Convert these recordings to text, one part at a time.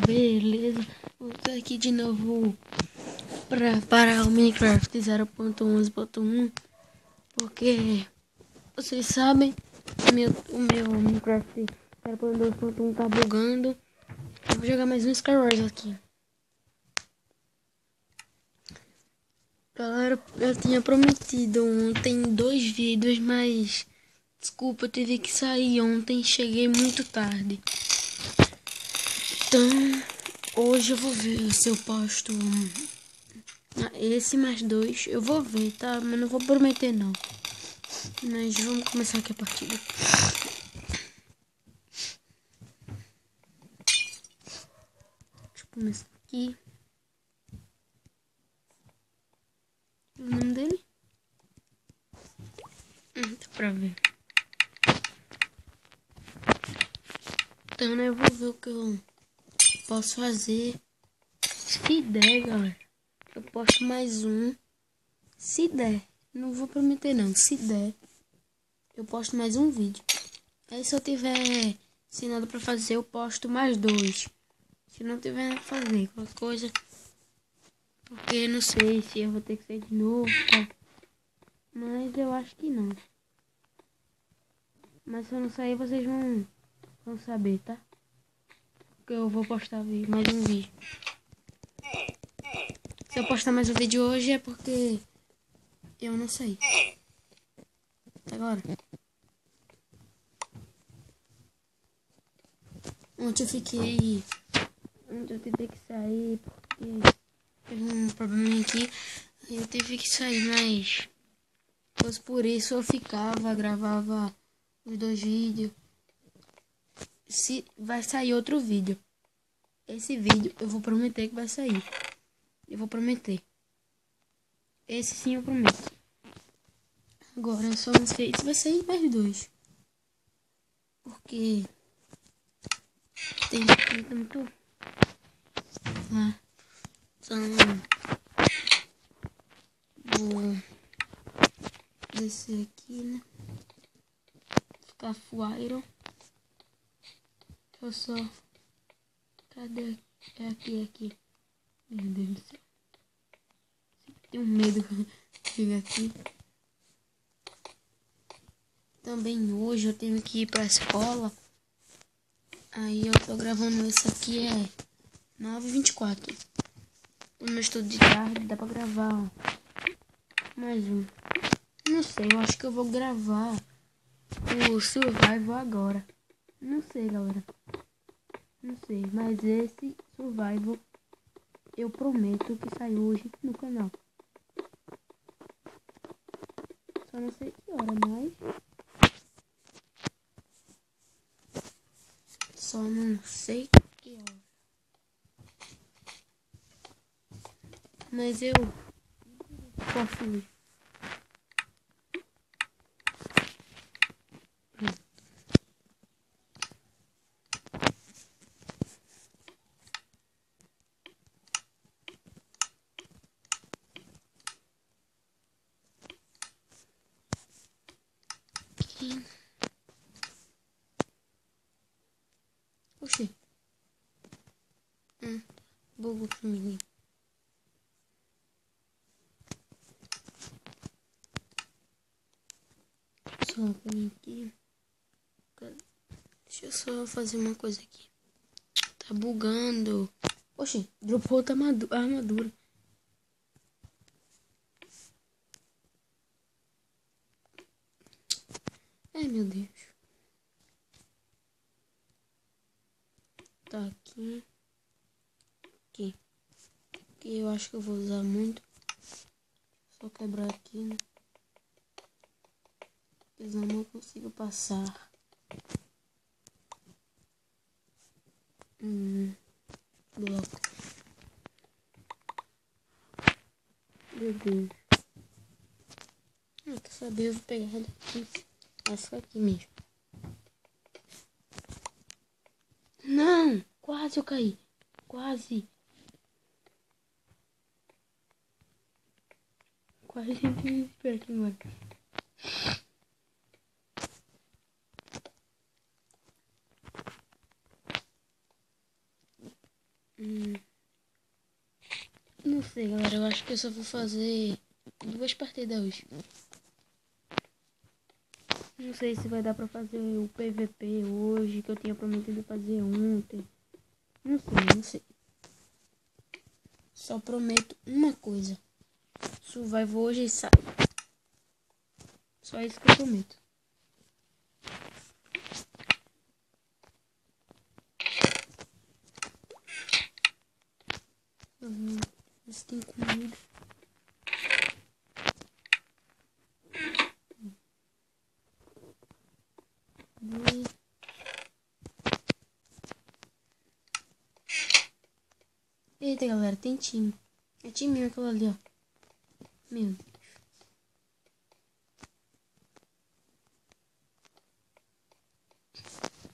Beleza, vou estar aqui de novo para parar o Minecraft 0.11.1, porque vocês sabem, o meu Minecraft 0.12.1 tá bugando. Eu vou jogar mais um Skywars aqui. Galera, eu tinha prometido ontem 2 vídeos, mas desculpa, eu tive que sair ontem, cheguei muito tarde. Então, hoje eu vou ver se eu posto esse mais 2. Eu vou ver, tá? Mas não vou prometer não. Mas vamos começar aqui a partida. Deixa eu começar aqui. O nome dele? Dá pra ver. Então, né, eu vou ver o que eu posso fazer. Se der, galera, eu posto mais um. Se der, não vou prometer não. Se der, eu posto mais um vídeo. Aí se eu tiver sem nada pra fazer, eu posto mais 2. Se não tiver nada pra fazer, qualquer coisa. Porque não sei se eu vou ter que sair de novo. Tá? Mas eu acho que não. Mas se eu não sair, vocês vão saber, tá? Porque eu vou postar mais um vídeo. Se eu postar mais um vídeo hoje é porque eu não saí. Até agora. Ontem eu tive que sair porque teve um problema aqui. Aí eu tive que sair, mas fosse por isso eu gravava os 2 vídeos. Se vai sair outro vídeo. Esse vídeo eu vou prometer que vai sair. Eu vou prometer. Esse sim eu prometo. Agora eu só não sei se vai sair mais 2. Porque tem muito lá. Então vou descer aqui, né? Ficar Fuiro. Eu só. Cadê? É aqui. Meu Deus do céu. Tenho medo de chegar aqui. Também hoje eu tenho que ir pra escola. Aí eu tô gravando esse aqui, é 9h24. No meu estudo de tarde dá pra gravar mais um. Não sei, eu acho que eu vou gravar o Survival agora. Não sei, galera. Não sei, mas esse Survival eu prometo que sai hoje no canal. Só não sei que hora, mas... Só não sei que hora. Mas eu posso ir. Oxi. Bugou comigo. Só vir aqui. Deixa eu só fazer uma coisa aqui. Tá bugando. Oxi, dropou outra armadura. Ai, meu Deus. Tá aqui. Aqui. Aqui eu acho que eu vou usar muito. Só quebrar aqui, né? Porque senão eu não consigo passar. Bloco. Meu Deus. Quer saber? Eu vou pegar daqui. Vai ficar aqui mesmo. Não! Quase eu caí. Quase. Quase me espera aqui agora. Não sei, galera. Eu acho que eu só vou fazer 2 partidas hoje. Não sei se vai dar pra fazer o PVP hoje, que eu tinha prometido fazer ontem. Não sei. Só prometo uma coisa. Survival hoje sai. Só isso que eu prometo. Você tem comida. Eita, galera, tem time. É time aquilo ali, ó. Meu Deus.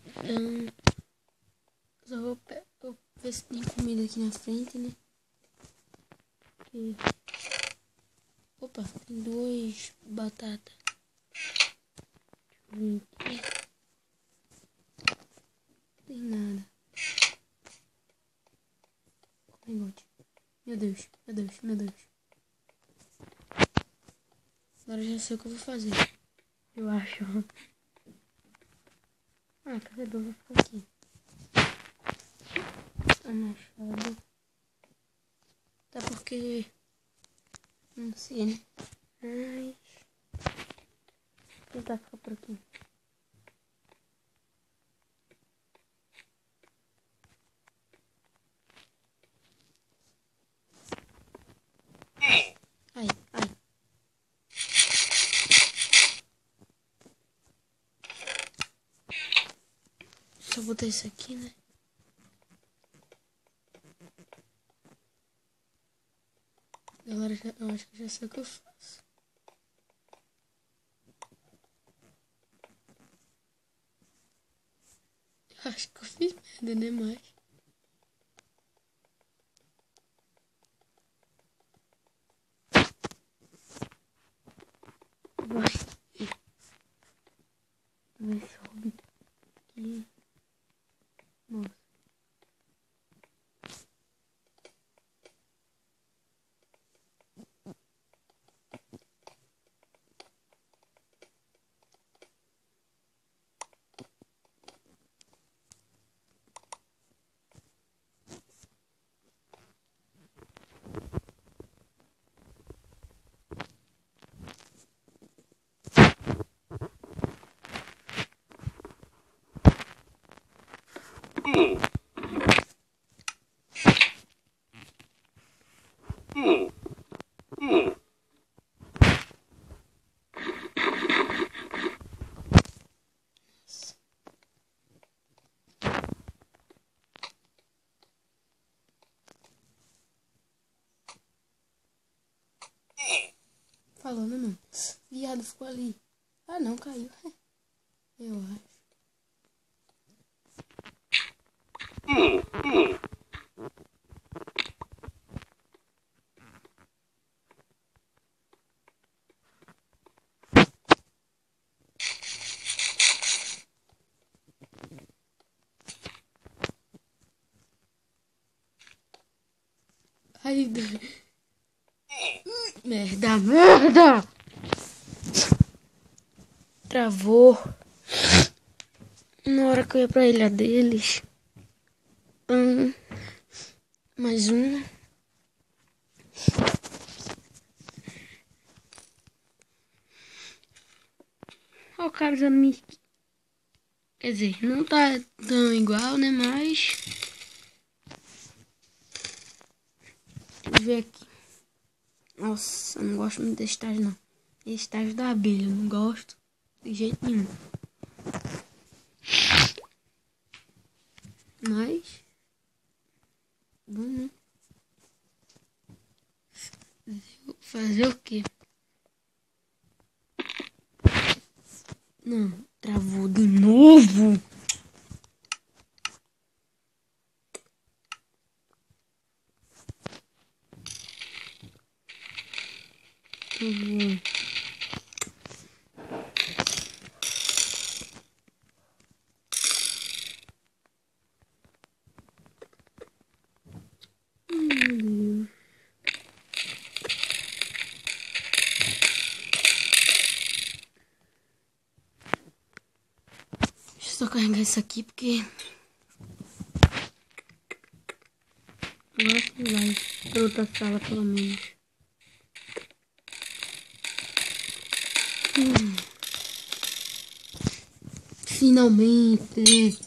Então, só vou ver se tem comida aqui na frente, né? Opa, tem 2 batatas. Deixa eu ver aqui. Não tem nada. Meu Deus, meu Deus, meu Deus. Agora eu já sei o que eu vou fazer. Eu acho. Ah, cadê? Eu vou ficar aqui. Machado. Tá porque... Não sei, né? Mas... Vou tentar ficar por aqui. Ai, ai. Só botar isso aqui, né? Agora eu acho que já sei o que eu faço. Eu acho que eu fiz merda, né? Mas... Vai. Ver se sobe aqui. Nossa. Falou, né, mano? Viado ficou ali. Ah, não, caiu. Eu acho. Ai, merda, merda! Travou. Na hora que eu ia pra ilha deles. Mais um. Ó, o cara já me... Quer dizer, não tá tão igual, né? Mas... Deixa eu ver aqui. Nossa, eu não gosto muito desse estágio, não. Esse estágio da abelha, eu não gosto de jeito nenhum. Mas... Vamos fazer o quê? Não, travou de novo. Meu Deus. Deixa eu só carregar isso aqui porque agora que vai pra outra sala pelo menos. Finalmente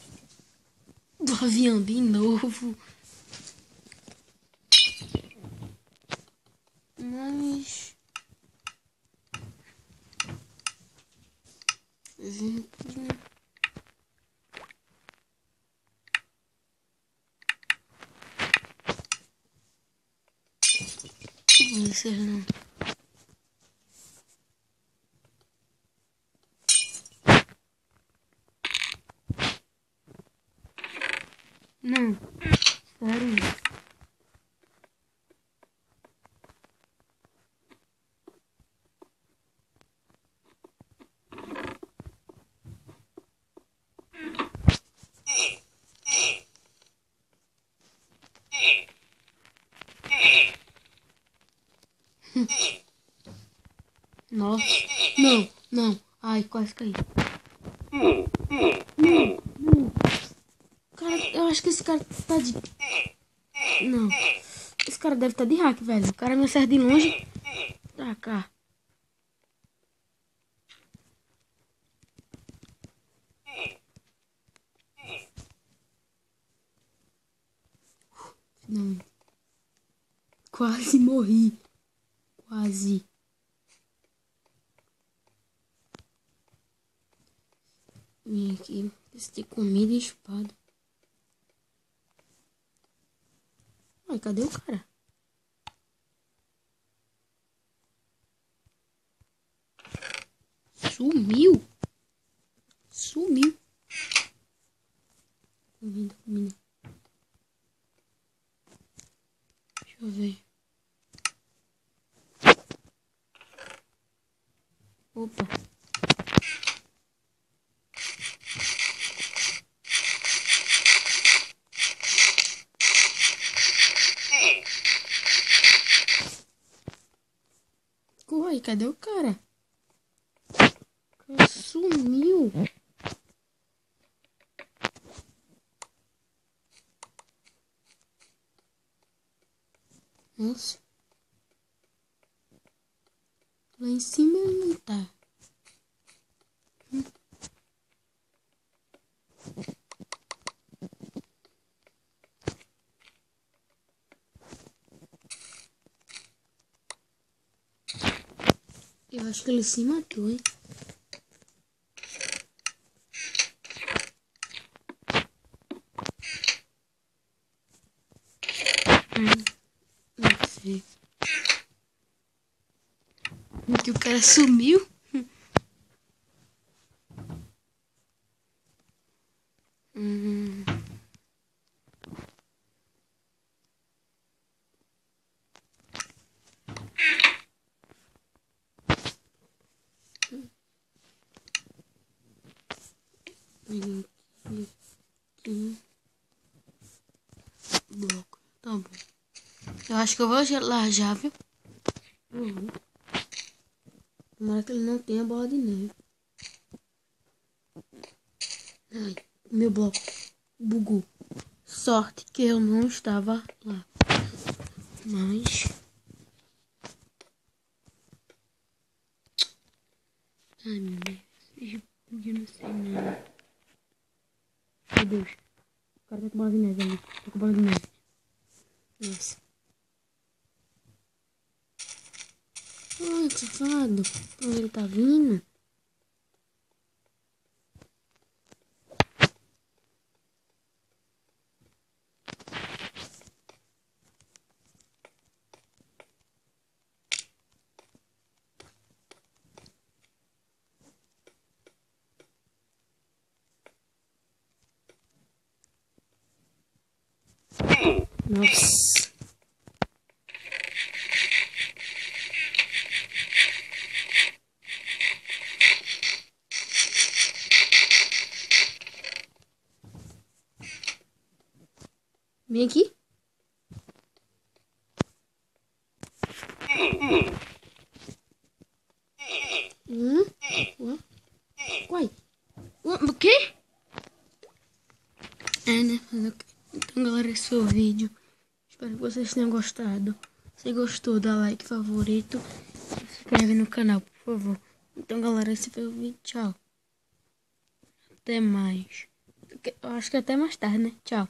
do avião de novo. Mas juntos, né? Não sei não. Não, sério. Nossa, não, não. Ai, quase caí. Não, não. Cara, eu acho que esse cara tá de... Não. Esse cara deve estar de hack, velho. O cara me acerta de longe. Pra cá. Não. Quase morri. Quase. Vim aqui. Esse comida e espada. Ai, cadê o cara? Sumiu. Sumiu. Comida, comida. Deixa eu ver. Opa. Uai, cadê o cara? O cara sumiu. Nossa. Lá em cima ele não tá. Eu acho que ele se matou, hein? Não sei. Que o cara sumiu. Hum. Bloco. Tá bom. Eu acho que eu vou lá já, viu? Tomara que ele não tenha bola de neve. Ai, meu bloco bugou. Sorte que eu não estava lá. Mas... ai, meu Deus. Eu não sei nada. Meu Deus. O cara tá com bola de neve ali. Tá com bola de neve. Nossa. Ai, que safado. Pra onde ele tá vindo? Nossa. Vem aqui. Uai. O quê? Né? Fazer o quê? Então, galera, esse foi o vídeo. Espero que vocês tenham gostado. Se gostou, dá like, favorito. Se inscreve no canal, por favor. Então, galera, esse foi o vídeo. Tchau. Até mais. Eu acho que até mais tarde, né? Tchau.